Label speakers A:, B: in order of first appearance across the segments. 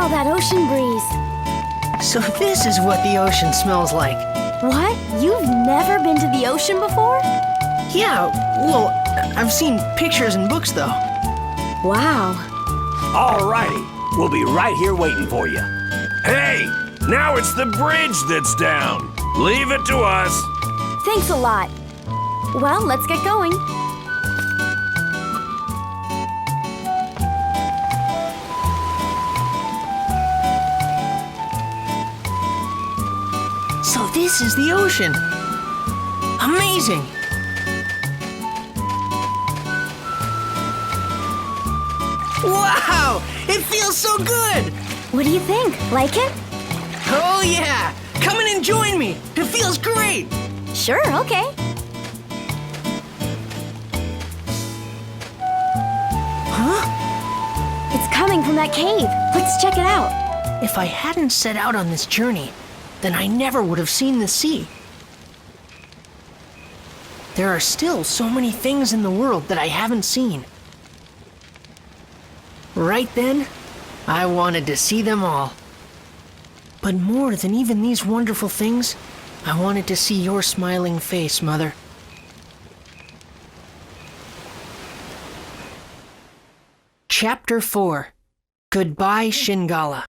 A: that ocean breeze.
B: So this is what the ocean smells like.
A: What? You've never been to the ocean before?
B: Yeah, well, I've seen pictures and books though.
A: Wow.
C: Alrighty, we'll be right here waiting for you. Hey, now it's the bridge that's down. Leave it to us.
A: Thanks a lot. Well, let's get going.
B: So this is the ocean. Amazing. Wow, it feels so good.
A: What do you think? Like it?
B: Oh yeah, come in and join me. It feels great.
A: Sure, okay.
B: Huh?
A: It's coming from that cave. Let's check it out.
B: If I hadn't set out on this journey, then I never would have seen the sea. There are still so many things in the world that I haven't seen. Right then, I wanted to see them all. But more than even these wonderful things, I wanted to see your smiling face, Mother. Chapter 4. Goodbye, Shingala.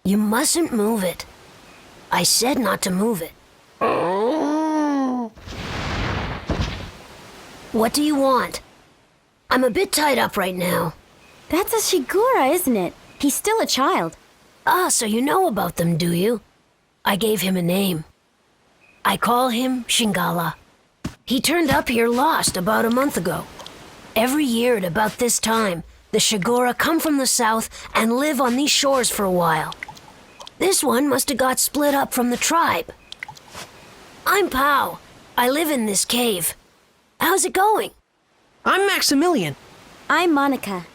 D: You mustn't move it. I said not to move it. What do you want? I'm a bit tied up right now.
A: That's a Shigura, isn't it? He's still a child.
D: Ah, so you know about them, do you? I gave him a name. I call him Shingala. He turned up here lost about a month ago. Every year at about this time, the Shigura come from the south and live on these shores for a while. This one must have got split up from the tribe. I'm Pao. I live in this cave. How's it going?
B: I'm Maximilian.
A: I'm Monica.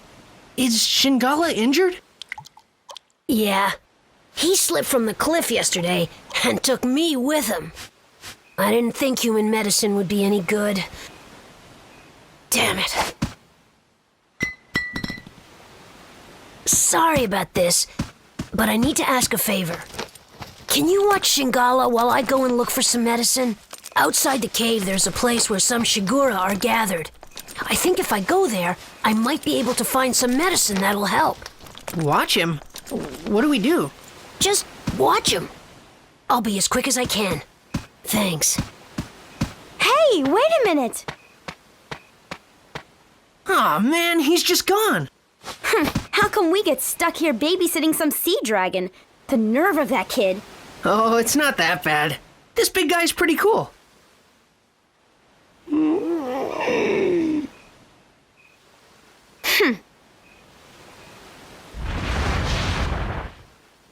B: Is Shingala injured?
D: Yeah. He slipped from the cliff yesterday and took me with him. I didn't think human medicine would be any good. Damn it. Sorry about this, but I need to ask a favor. Can you watch Shingala while I go and look for some medicine? Outside the cave, there's a place where some Shigura are gathered. I think if I go there, I might be able to find some medicine that'll help.
B: Watch him? What do we do?
D: Just watch him. I'll be as quick as I can. Thanks.
A: Hey, wait a minute.
B: Aw, man, he's just gone.
A: How come we get stuck here babysitting some sea dragon? The nerve of that kid.
B: Oh, it's not that bad. This big guy's pretty cool.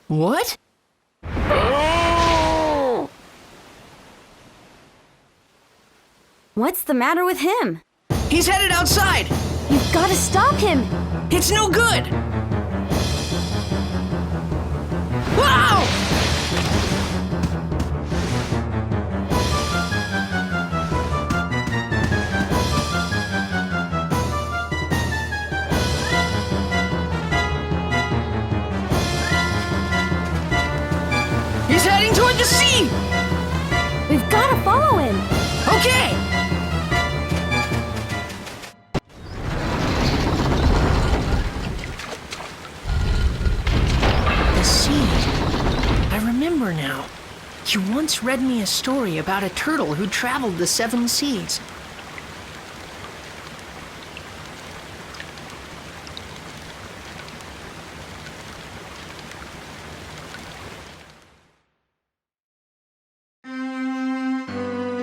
B: What?
A: What's the matter with him?
B: He's headed outside.
A: You've got to stop him.
B: It's no good. Wow! He's heading toward the sea.
A: We've got to follow him.
B: Okay. The sea. I remember now. You once read me a story about a turtle who traveled the 7 seas.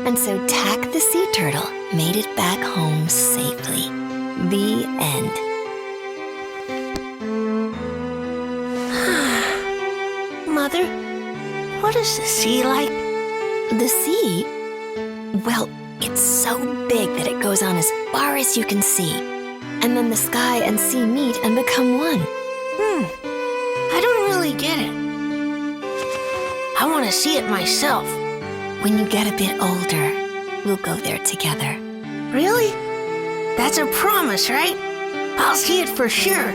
E: And so Tack the sea turtle made it back home safely. The end.
D: Mother, what is the sea like?
E: The sea? Well, it's so big that it goes on as far as you can see. And then the sky and sea meet and become one.
D: I don't really get it.
B: want to see it myself.
E: When you get a bit older, we'll go there together.
B: Really? That's a promise, right? I'll see it for sure.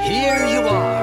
F: Here you are.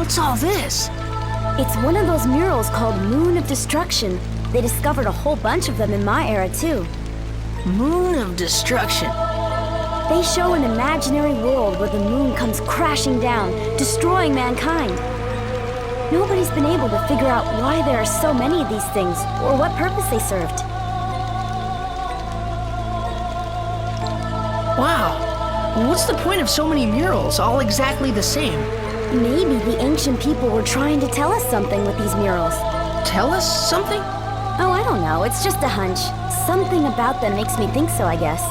B: What's all this?
A: It's one of those murals called Moon of Destruction. They discovered a whole bunch of them in my era, too.
B: Moon of Destruction.
A: They show an imaginary world where the moon comes crashing down, destroying mankind. Nobody's been able to figure out why there are so many of these things or what purpose they served.
B: Wow. What's the point of so many murals, all exactly the same?
A: Maybe the ancient people were trying to tell us something with these murals.
B: Tell us something?
A: Oh, I don't know. It's just a hunch. Something about them makes me think so, I guess.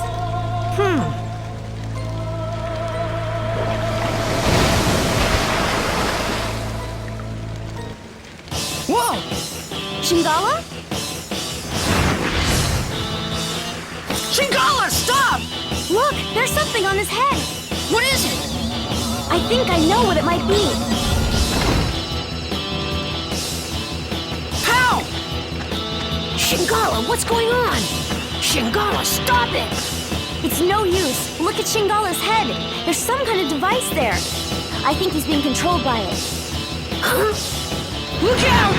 B: Whoa!
A: Shingala?
B: Shingala, stop!
A: Look, there's something on his head.
B: What is it?
A: I think I know what it might be.
B: How?
D: Shingala, what's going on? Shingala, stop it!
A: It's no use. Look at Shingala's head. There's some kind of device there. I think he's being controlled by it.
D: Huh?
B: Look out!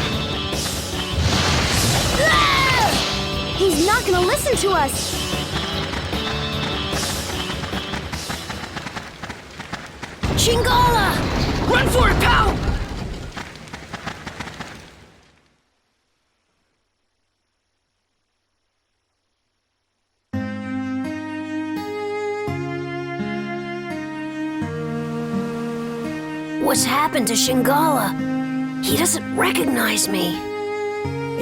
A: Ah! He's not gonna listen to us.
D: Shingala!
B: Run for it, pal!
D: What's happened to Shingala? He doesn't recognize me.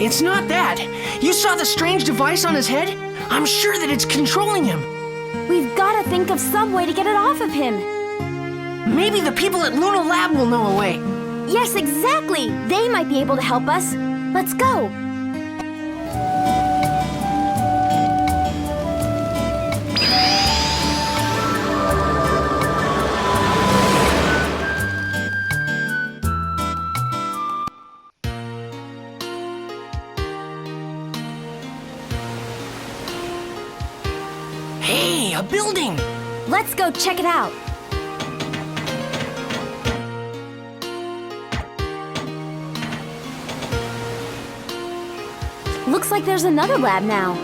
B: It's not that. You saw the strange device on his head? I'm sure that it's controlling him.
A: We've gotta think of some way to get it off of him.
B: Maybe the people at Luna Lab will know a way.
A: Yes, exactly. They might be able to help us. Let's go.
B: Hey, a building!
A: Let's go check it out. Looks like there's another lab now.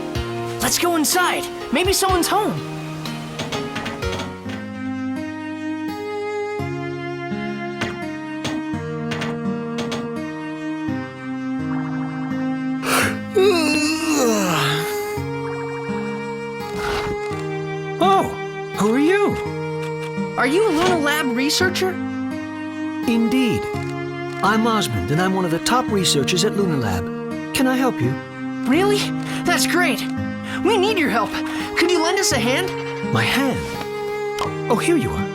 B: Let's go inside. Maybe someone's home.
F: Oh, who are you?
B: Are you a Luna Lab researcher?
F: Indeed. I'm Osmond, and I'm one of the top researchers at Luna Lab. Can I help you?
B: Really? That's great. We need your help. Could you lend us a hand?
F: My hand? Oh, here you are.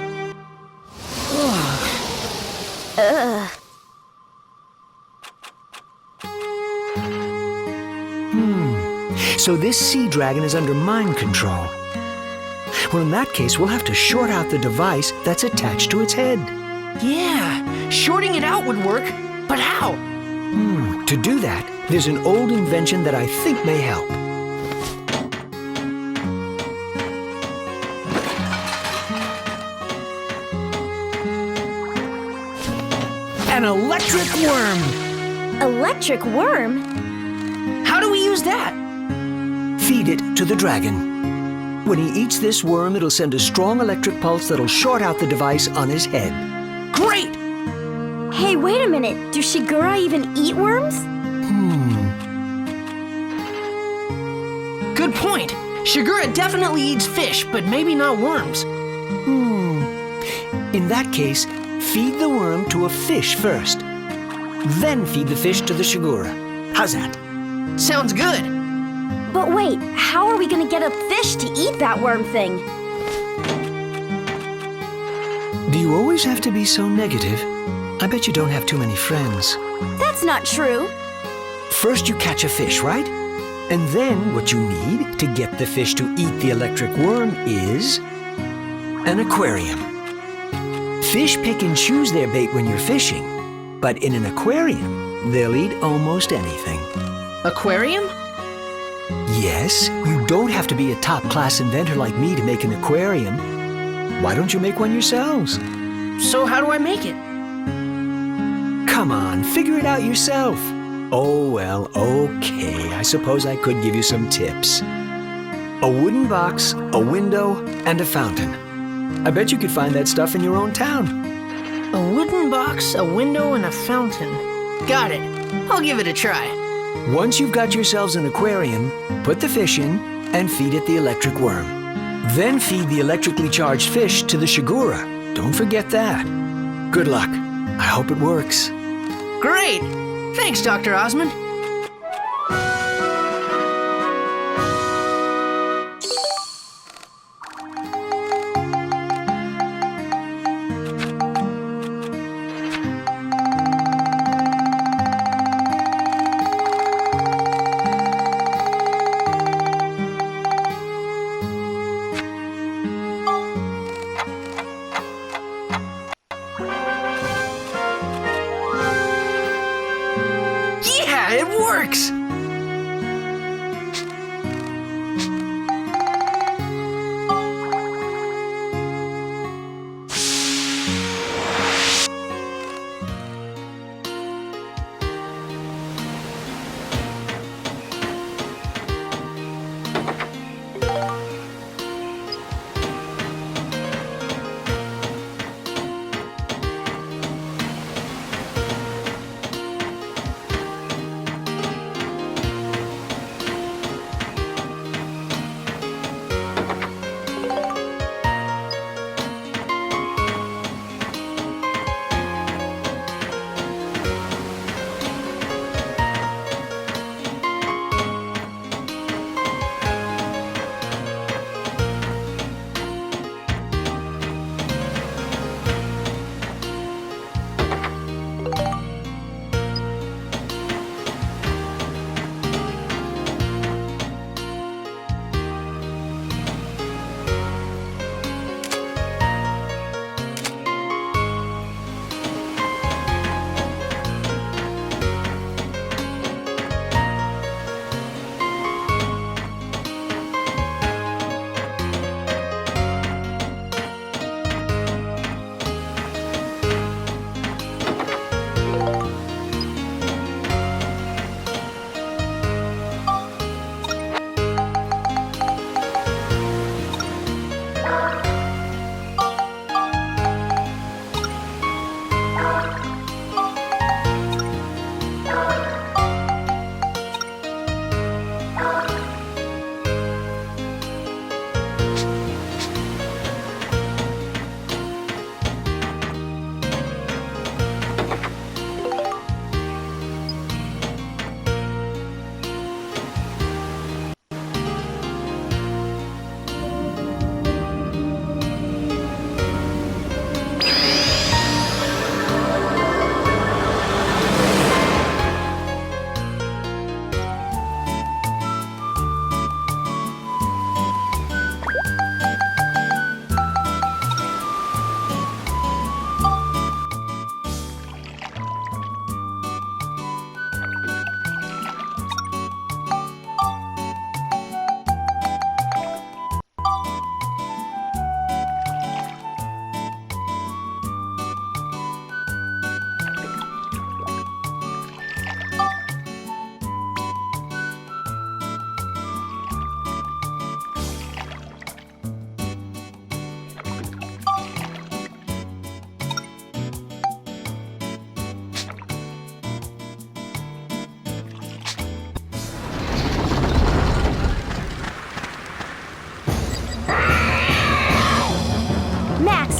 F: So this sea dragon is under mind control. Well, in that case, we'll have to short out the device that's attached to its head.
B: Yeah, shorting it out would work. But how?
F: To do that, there's an old invention that I think may help.
B: An electric worm.
A: Electric worm?
B: How do we use that?
F: Feed it to the dragon. When he eats this worm, it'll send a strong electric pulse that'll short out the device on his head.
B: Great!
A: Hey, wait a minute. Do Shigura even eat worms?
B: Good point. Shigura definitely eats fish, but maybe not worms.
F: In that case, feed the worm to a fish first. Then feed the fish to the Shigura. How's that?
B: Sounds good.
A: But wait, how are we gonna get a fish to eat that worm thing?
F: Do you always have to be so negative? I bet you don't have too many friends.
A: That's not true.
F: First you catch a fish, right? And then what you need to get the fish to eat the electric worm is an aquarium. Fish pick and choose their bait when you're fishing, but in an aquarium, they'll eat almost anything.
B: Aquarium?
F: Yes, you don't have to be a top-class inventor like me to make an aquarium. Why don't you make one yourselves?
B: So how do I make it?
F: Come on, figure it out yourself. Oh, well, okay. I suppose I could give you some tips. A wooden box, a window, and a fountain. I bet you could find that stuff in your own town.
B: A wooden box, a window, and a fountain. Got it. I'll give it a try.
F: Once you've got yourselves an aquarium, put the fish in and feed it the electric worm. Then feed the electrically charged fish to the Shigura. Don't forget that. Good luck. I hope it works.
B: Great! Thanks, Dr. Osmond. Yeah, it works!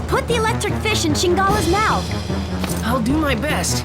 A: Put the electric fish in Shingala's mouth.
B: I'll do my best.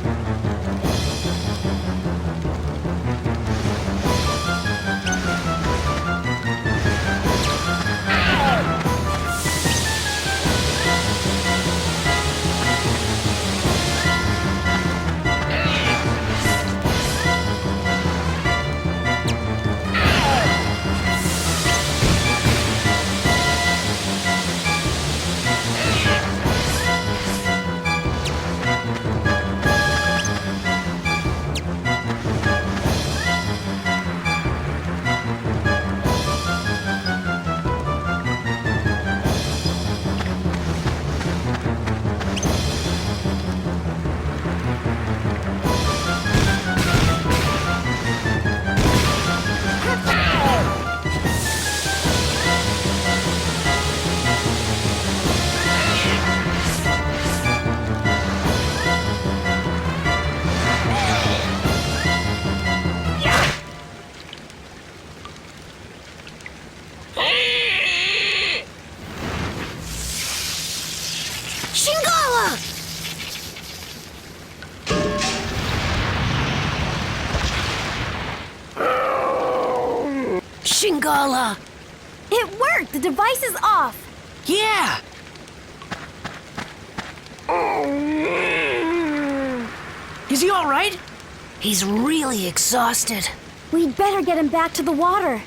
D: Shingala! Shingala!
A: It worked! The device is off!
B: Yeah! Is he all right?
D: He's really exhausted.
A: We'd better get him back to the water.